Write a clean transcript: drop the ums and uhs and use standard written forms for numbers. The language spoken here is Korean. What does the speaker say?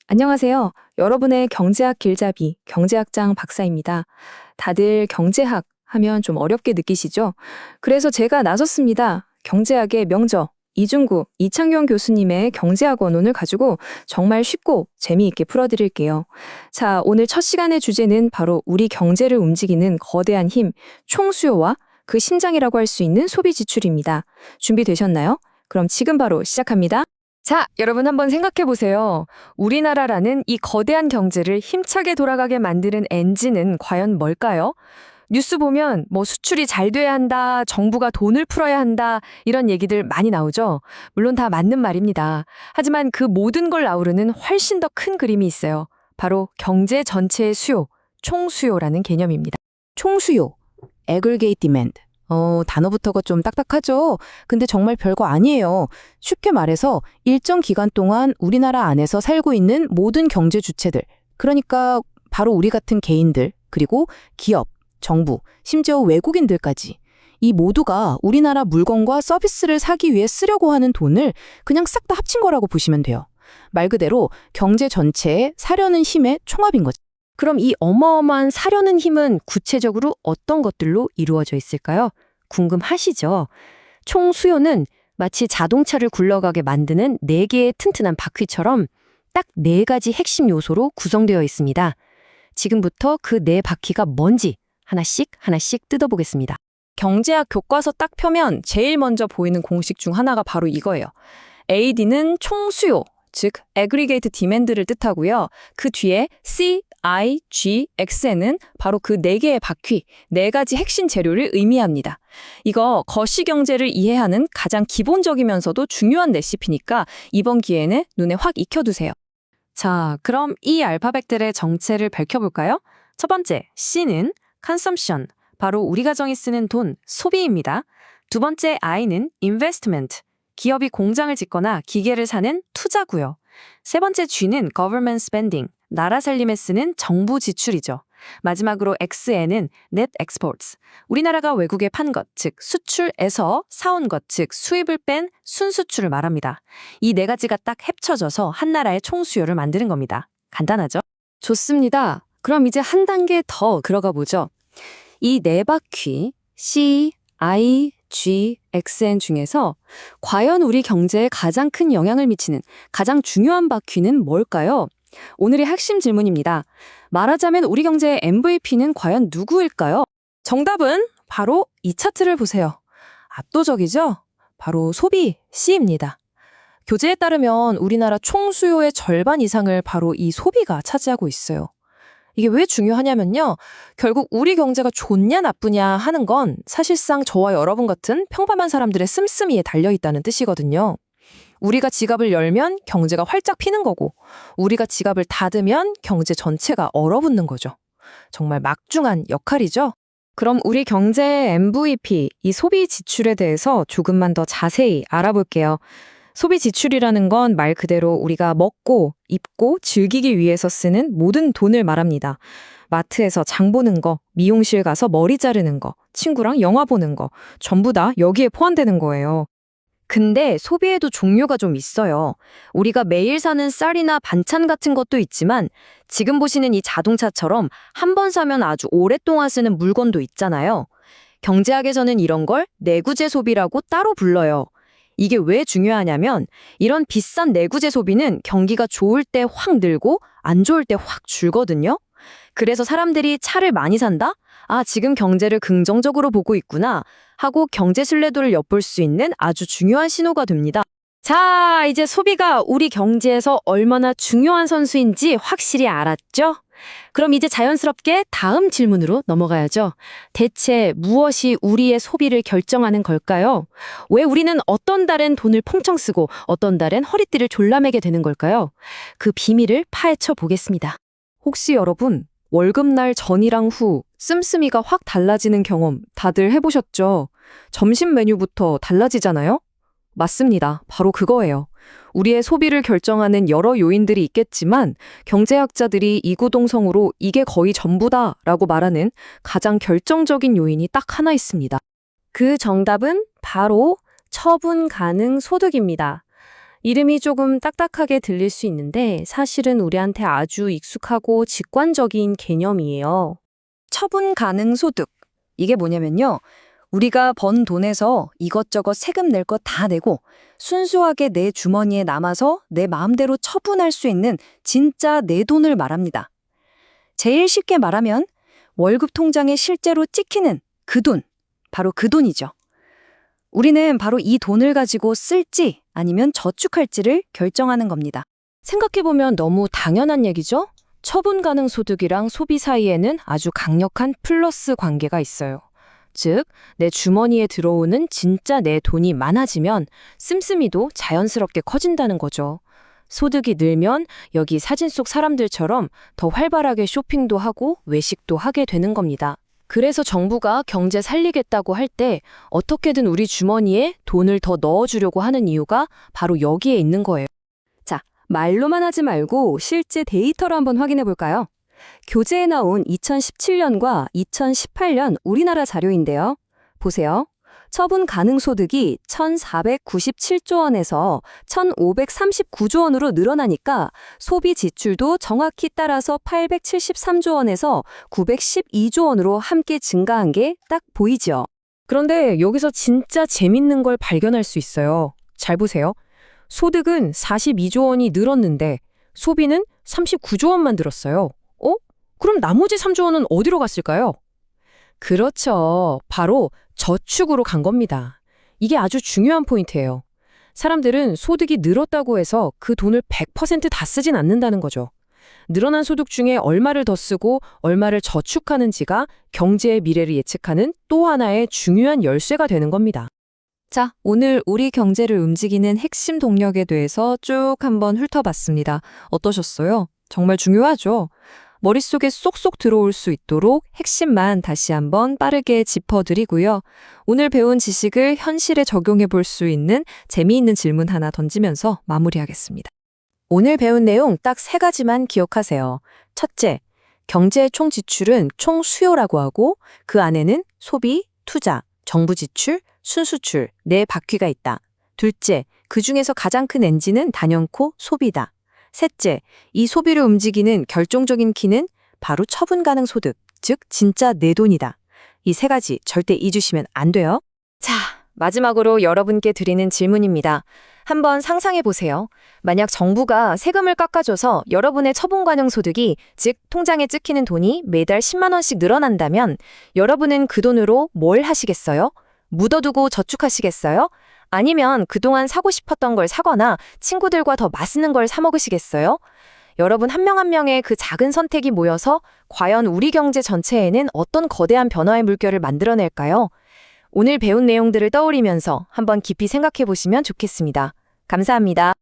안녕하세요. 여러분의 경제학 길잡이, 경제학장 박사입니다. 다들 경제학 하면 좀 어렵게 느끼시죠? 그래서 제가 나섰습니다. 경제학의 명저, 이중구, 이창경 교수님의 경제학 원론을 가지고 정말 쉽고 재미있게 풀어드릴게요. 자, 오늘 첫 시간의 주제는 바로 우리 경제를 움직이는 거대한 힘, 총수요와 그 심장이라고 할 수 있는 소비 지출입니다. 준비되셨나요? 그럼 지금 바로 시작합니다. 자, 여러분 한번 생각해 보세요. 우리나라라는 이 거대한 경제를 힘차게 돌아가게 만드는 엔진은 과연 뭘까요? 뉴스 보면 뭐 수출이 잘 돼야 한다, 정부가 돈을 풀어야 한다, 이런 얘기들 많이 나오죠. 물론 다 맞는 말입니다. 하지만 그 모든 걸 아우르는 훨씬 더 큰 그림이 있어요. 바로 경제 전체의 수요, 총수요라는 개념입니다. 총수요, aggregate demand. 단어부터가 좀 딱딱하죠? 근데 정말 별거 아니에요. 쉽게 말해서 일정 기간 동안 우리나라 안에서 살고 있는 모든 경제 주체들, 그러니까 바로 우리 같은 개인들, 그리고 기업, 정부, 심지어 외국인들까지 이 모두가 우리나라 물건과 서비스를 사기 위해 쓰려고 하는 돈을 그냥 싹 다 합친 거라고 보시면 돼요. 말 그대로 경제 전체에 사려는 힘의 총합인 거죠. 그럼 이 어마어마한 사려는 힘은 구체적으로 어떤 것들로 이루어져 있을까요? 궁금하시죠? 총 수요는 마치 자동차를 굴러가게 만드는 4개의 튼튼한 바퀴처럼 딱 4가지 핵심 요소로 구성되어 있습니다. 지금부터 그 4바퀴가 뭔지 하나씩 뜯어보겠습니다. 경제학 교과서 딱 펴면 제일 먼저 보이는 공식 중 하나가 바로 이거예요. AD는 총수요, 즉 aggregate demand를 뜻하고요. 그 뒤에 C, I, G, X는 바로 그 4개의 바퀴, 4가지 핵심 재료를 의미합니다. 이거 거시경제를 이해하는 가장 기본적이면서도 중요한 레시피니까 이번 기회에는 눈에 확 익혀두세요. 자, 그럼 이 알파벳들의 정체를 밝혀볼까요? 첫 번째, C는 consumption, 바로 우리 가정이 쓰는 돈, 소비입니다. 두 번째, I는 investment, 기업이 공장을 짓거나 기계를 사는 투자고요. 세 번째 G는 government spending, 나라 살림에 쓰는 정부 지출이죠. 마지막으로 XN은 net exports, 우리나라가 외국에 판 것, 즉 수출에서 사온 것, 즉 수입을 뺀 순수출을 말합니다. 이 4가지가 딱 합쳐져서 한 나라의 총수요를 만드는 겁니다. 간단하죠? 좋습니다. 그럼 이제 한 단계 더 들어가 보죠. 이 4바퀴 C, I, G, XN 중에서 과연 우리 경제에 가장 큰 영향을 미치는 가장 중요한 바퀴는 뭘까요? 오늘의 핵심 질문입니다. 말하자면 우리 경제의 MVP는 과연 누구일까요? 정답은 바로 이 차트를 보세요. 압도적이죠? 바로 소비 C입니다. 교재에 따르면 우리나라 총수요의 절반 이상을 바로 이 소비가 차지하고 있어요. 이게 왜 중요하냐면요. 결국 우리 경제가 좋냐 나쁘냐 하는 건 사실상 저와 여러분 같은 평범한 사람들의 씀씀이에 달려있다는 뜻이거든요. 우리가 지갑을 열면 경제가 활짝 피는 거고 우리가 지갑을 닫으면 경제 전체가 얼어붙는 거죠. 정말 막중한 역할이죠. 그럼 우리 경제의 MVP, 이 소비 지출에 대해서 조금만 더 자세히 알아볼게요. 소비 지출이라는 건 말 그대로 우리가 먹고, 입고, 즐기기 위해서 쓰는 모든 돈을 말합니다. 마트에서 장 보는 거, 미용실 가서 머리 자르는 거, 친구랑 영화 보는 거, 전부 다 여기에 포함되는 거예요. 근데 소비에도 종류가 좀 있어요. 우리가 매일 사는 쌀이나 반찬 같은 것도 있지만 지금 보시는 이 자동차처럼 한 번 사면 아주 오랫동안 쓰는 물건도 있잖아요. 경제학에서는 이런 걸 내구재 소비라고 따로 불러요. 이게 왜 중요하냐면 이런 비싼 내구재 소비는 경기가 좋을 때 확 늘고 안 좋을 때 확 줄거든요. 그래서 사람들이 차를 많이 산다? 아, 지금 경제를 긍정적으로 보고 있구나 하고 경제 신뢰도를 엿볼 수 있는 아주 중요한 신호가 됩니다. 자, 이제 소비가 우리 경제에서 얼마나 중요한 선수인지 확실히 알았죠? 그럼 이제 자연스럽게 다음 질문으로 넘어가야죠. 대체 무엇이 우리의 소비를 결정하는 걸까요? 왜 우리는 어떤 달엔 돈을 펑청 쓰고 어떤 달엔 허리띠를 졸라매게 되는 걸까요? 그 비밀을 파헤쳐 보겠습니다. 혹시 여러분 월급날 전이랑 후 씀씀이가 확 달라지는 경험 다들 해보셨죠? 점심 메뉴부터 달라지잖아요? 맞습니다. 바로 그거예요. 우리의 소비를 결정하는 여러 요인들이 있겠지만 경제학자들이 이구동성으로 이게 거의 전부다라고 말하는 가장 결정적인 요인이 딱 하나 있습니다. 그 정답은 바로 처분 가능 소득입니다. 이름이 조금 딱딱하게 들릴 수 있는데 사실은 우리한테 아주 익숙하고 직관적인 개념이에요. 처분 가능 소득. 이게 뭐냐면요. 우리가 번 돈에서 이것저것 세금 낼 거 다 내고 순수하게 내 주머니에 남아서 내 마음대로 처분할 수 있는 진짜 내 돈을 말합니다. 제일 쉽게 말하면 월급 통장에 실제로 찍히는 그 돈, 바로 그 돈이죠. 우리는 바로 이 돈을 가지고 쓸지 아니면 저축할지를 결정하는 겁니다. 생각해보면 너무 당연한 얘기죠? 처분 가능 소득이랑 소비 사이에는 아주 강력한 플러스 관계가 있어요. 즉, 내 주머니에 들어오는 진짜 내 돈이 많아지면 씀씀이도 자연스럽게 커진다는 거죠. 소득이 늘면 여기 사진 속 사람들처럼 더 활발하게 쇼핑도 하고 외식도 하게 되는 겁니다. 그래서 정부가 경제 살리겠다고 할 때 어떻게든 우리 주머니에 돈을 더 넣어주려고 하는 이유가 바로 여기에 있는 거예요. 자, 말로만 하지 말고 실제 데이터로 한번 확인해 볼까요? 교재에 나온 2017년과 2018년 우리나라 자료인데요. 보세요. 처분 가능 소득이 1,497조 원에서 1,539조 원으로 늘어나니까 소비 지출도 정확히 따라서 873조 원에서 912조 원으로 함께 증가한 게 딱 보이죠. 그런데 여기서 진짜 재밌는 걸 발견할 수 있어요. 잘 보세요. 소득은 42조 원이 늘었는데 소비는 39조 원만 늘었어요. 그럼 나머지 3조 원은 어디로 갔을까요? 그렇죠. 바로 저축으로 간 겁니다. 이게 아주 중요한 포인트예요. 사람들은 소득이 늘었다고 해서 그 돈을 100% 다 쓰진 않는다는 거죠. 늘어난 소득 중에 얼마를 더 쓰고 얼마를 저축하는지가 경제의 미래를 예측하는 또 하나의 중요한 열쇠가 되는 겁니다. 자, 오늘 우리 경제를 움직이는 핵심 동력에 대해서 쭉 한번 훑어봤습니다. 어떠셨어요? 정말 중요하죠? 머릿속에 쏙쏙 들어올 수 있도록 핵심만 다시 한번 빠르게 짚어드리고요. 오늘 배운 지식을 현실에 적용해 볼 수 있는 재미있는 질문 하나 던지면서 마무리하겠습니다. 오늘 배운 내용 딱 3가지만 기억하세요. 첫째, 경제의 총 지출은 총 수요라고 하고 그 안에는 소비, 투자, 정부 지출, 순수출, 네 바퀴가 있다. 둘째, 그 중에서 가장 큰 엔진은 단연코 소비다. 셋째, 이 소비를 움직이는 결정적인 키는 바로 처분 가능 소득, 즉 진짜 내 돈이다. 이 3가지 절대 잊으시면 안 돼요. 자, 마지막으로 여러분께 드리는 질문입니다. 한번 상상해 보세요. 만약 정부가 세금을 깎아줘서 여러분의 처분 가능 소득이, 즉 통장에 찍히는 돈이 매달 10만 원씩 늘어난다면 여러분은 그 돈으로 뭘 하시겠어요? 묻어두고 저축하시겠어요? 아니면 그동안 사고 싶었던 걸 사거나 친구들과 더 맛있는 걸 사 먹으시겠어요? 여러분 한 명 한 명의 그 작은 선택이 모여서 과연 우리 경제 전체에는 어떤 거대한 변화의 물결을 만들어낼까요? 오늘 배운 내용들을 떠올리면서 한번 깊이 생각해 보시면 좋겠습니다. 감사합니다.